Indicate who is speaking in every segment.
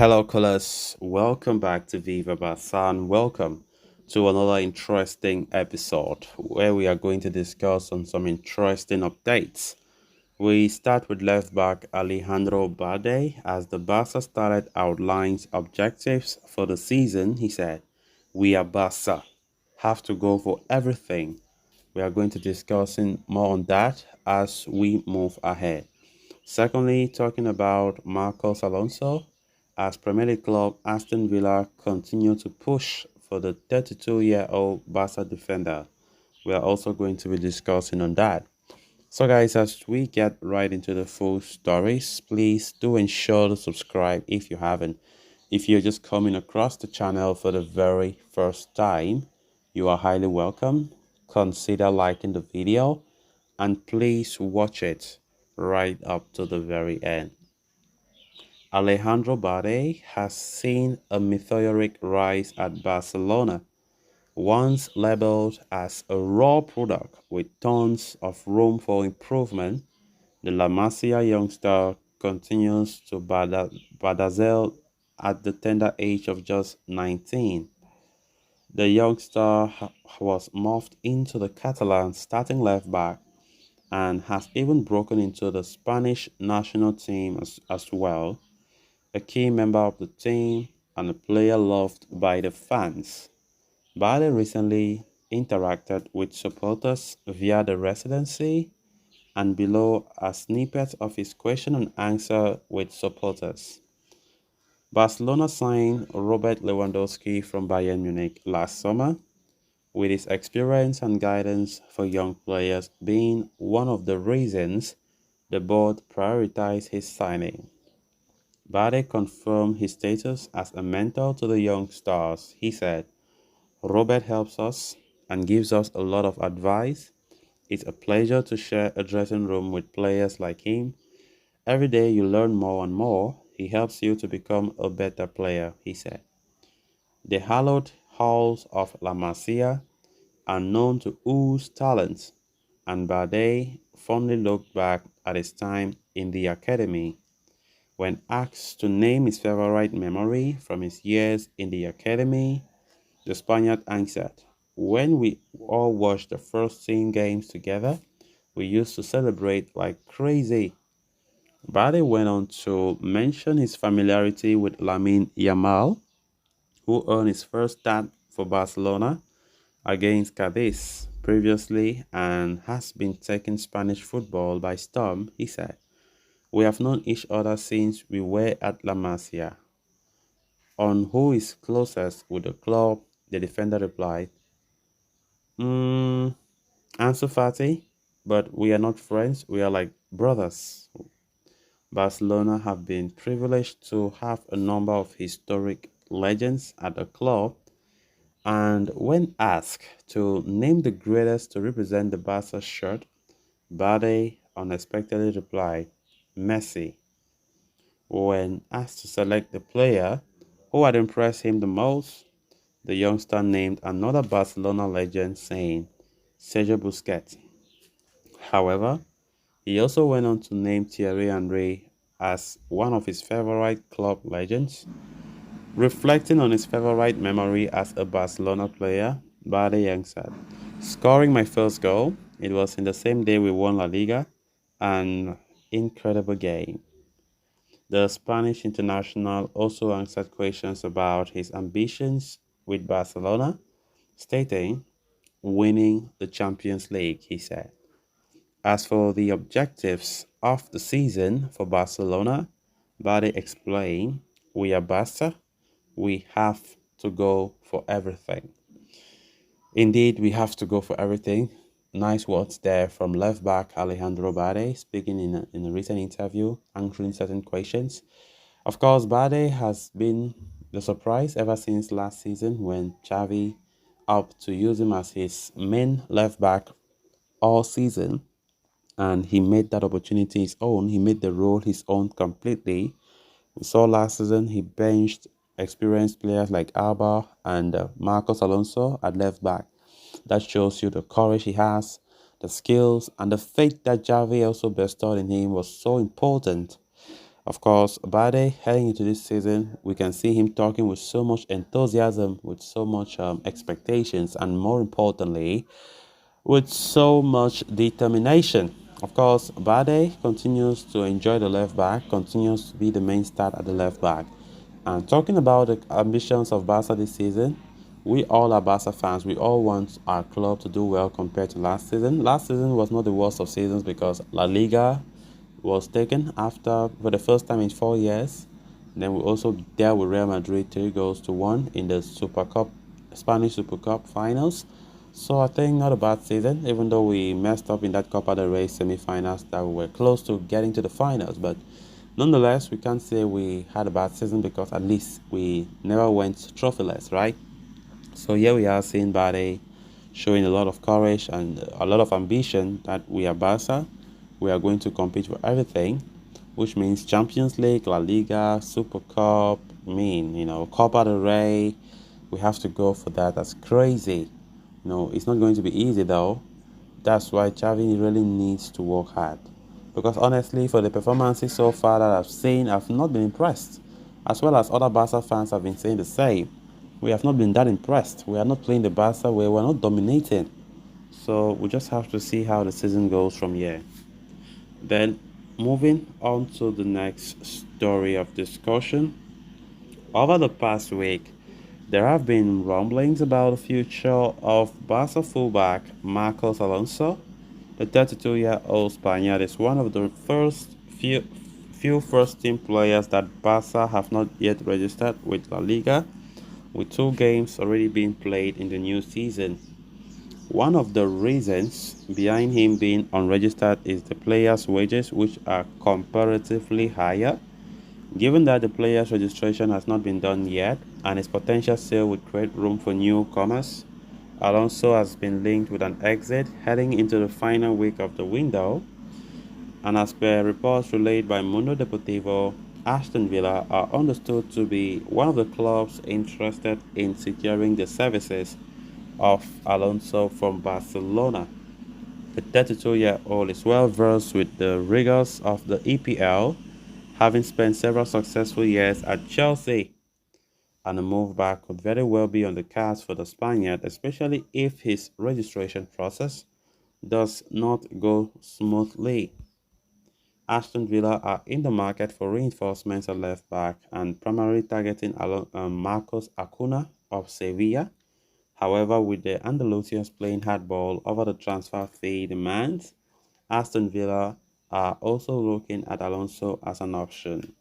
Speaker 1: Hello, callers. Welcome back to Viva Barca and welcome to another interesting episode where we are going to discuss on some interesting updates. We start with left back Alejandro Bade as the Barca started outlines objectives for the season. He said, "We are Barca, have to go for everything." We are going to discussing more on that as we move ahead. Secondly, talking about Marcos Alonso, as Premier League club Aston Villa continue to push for the 32-year-old Barca defender. We are also going to be discussing on that. So guys, as we get right into the full stories, please do ensure to subscribe if you haven't. If you're just coming across the channel for the very first time, you are highly welcome. Consider liking the video and please watch it right up to the very end. Alejandro Bade has seen a meteoric rise at Barcelona. Once labeled as a raw product with tons of room for improvement, the La Masia youngster continues to badazzle at the tender age of just 19. The youngster was morphed into the Catalan starting left back and has even broken into the Spanish national team as well, a key member of the team and a player loved by the fans. Bale recently interacted with supporters via the residency, and below are snippets of his question and answer with supporters. Barcelona signed Robert Lewandowski from Bayern Munich last summer, with his experience and guidance for young players being one of the reasons the board prioritized his signing. Bade confirmed his status as a mentor to the young stars. He said, "Robert helps us and gives us a lot of advice. It's a pleasure to share a dressing room with players like him. Every day you learn more and more. He helps you to become a better player," he said. The hallowed halls of La Masia are known to ooze talent, and Bade fondly looked back at his time in the academy. When asked to name his favorite memory from his years in the academy, the Spaniard answered, "When we all watched the first team games together, we used to celebrate like crazy." Bade went on to mention his familiarity with Lamine Yamal, who earned his first start for Barcelona against Cadiz previously and has been taking Spanish football by storm. He said, "We have known each other since we were at La Masia." On who is closest with the club, the defender replied, "Mm, Ansu Fati, but we are not friends, we are like brothers." Barcelona have been privileged to have a number of historic legends at the club, and when asked to name the greatest to represent the Barca shirt, Bade unexpectedly replied, "Messi." When asked to select the player who had impressed him the most, the youngster named another Barcelona legend, saying Sergio Busquets. However, he also went on to name Thierry Henry as one of his favorite club legends. Reflecting on his favorite memory as a Barcelona player, Bade answered, "Scoring my first goal, it was in the same day we won La Liga, an incredible game." The Spanish international also answered questions about his ambitions with Barcelona, stating, "Winning the Champions League," he said. As for the objectives of the season for Barcelona, Bade explained, "We are Barca, we have to go for everything." Indeed, we have to go for everything. Nice words there from left back Alejandro Bade, speaking in a recent interview, answering certain questions. Of course, Bade has been the surprise ever since last season when Xavi opted to use him as his main left back all season, and he made that opportunity his own. He made the role his own completely. We saw last season he benched experienced players like Alba and Marcos Alonso at left back. That shows you the courage he has, the skills, and the faith that Xavi also bestowed in him was so important. Of course, Bade, heading into this season, we can see him talking with so much enthusiasm, with so much expectations, and more importantly, with so much determination. Of course, Bade continues to enjoy the left back, continues to be the main start at the left back. And talking about the ambitions of Barca this season, we all are Barca fans. We all want our club to do well compared to last season. Last season was not the worst of seasons because La Liga was taken after for the first time in 4 years. Then we also dealt with Real Madrid 3 goals to 1 in the Super Cup, Spanish Super Cup finals. So I think not a bad season, even though we messed up in that Copa del Rey semi-finals that we were close to getting to the finals. But nonetheless, we can't say we had a bad season because at least we never went trophyless, right? So here we are seeing Bade showing a lot of courage and a lot of ambition that we are Barca. We are going to compete for everything, which means Champions League, La Liga, Super Cup, Copa del Rey. We have to go for that. That's crazy. It's not going to be easy though. That's why Xavi really needs to work hard. Because honestly, for the performances so far that I've seen, I've not been impressed. As well as other Barca fans have been saying the same. We have not been that impressed. We are not playing the Barca way. We're not dominating. So we just have to see how the season goes from here. Then, moving on to the next story of discussion. Over the past week, there have been rumblings about the future of Barca fullback Marcos Alonso. The 32-year-old Spaniard is one of the few first-team players that Barca have not yet registered with La Liga, with 2 games already being played in the new season. One of the reasons behind him being unregistered is the player's wages, which are comparatively higher. Given that the player's registration has not been done yet and his potential sale would create room for newcomers, Alonso has been linked with an exit heading into the final week of the window. And as per reports relayed by Mundo Deportivo, Aston Villa are understood to be one of the clubs interested in securing the services of Alonso from Barcelona. The 32-year-old is well versed with the rigors of the EPL, having spent several successful years at Chelsea, and a move back could very well be on the cards for the Spaniard, especially if his registration process does not go smoothly. Aston Villa are in the market for reinforcements at left back and primarily targeting Marcos Acuna of Sevilla. However, with the Andalusians playing hardball over the transfer fee demands, Aston Villa are also looking at Alonso as an option.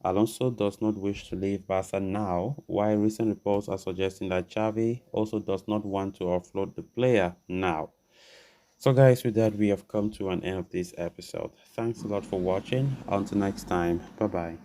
Speaker 1: Alonso does not wish to leave Barca now, while recent reports are suggesting that Xavi also does not want to offload the player now. So guys, with that we have come to an end of this episode. Thanks a lot for watching. Until next time, bye bye.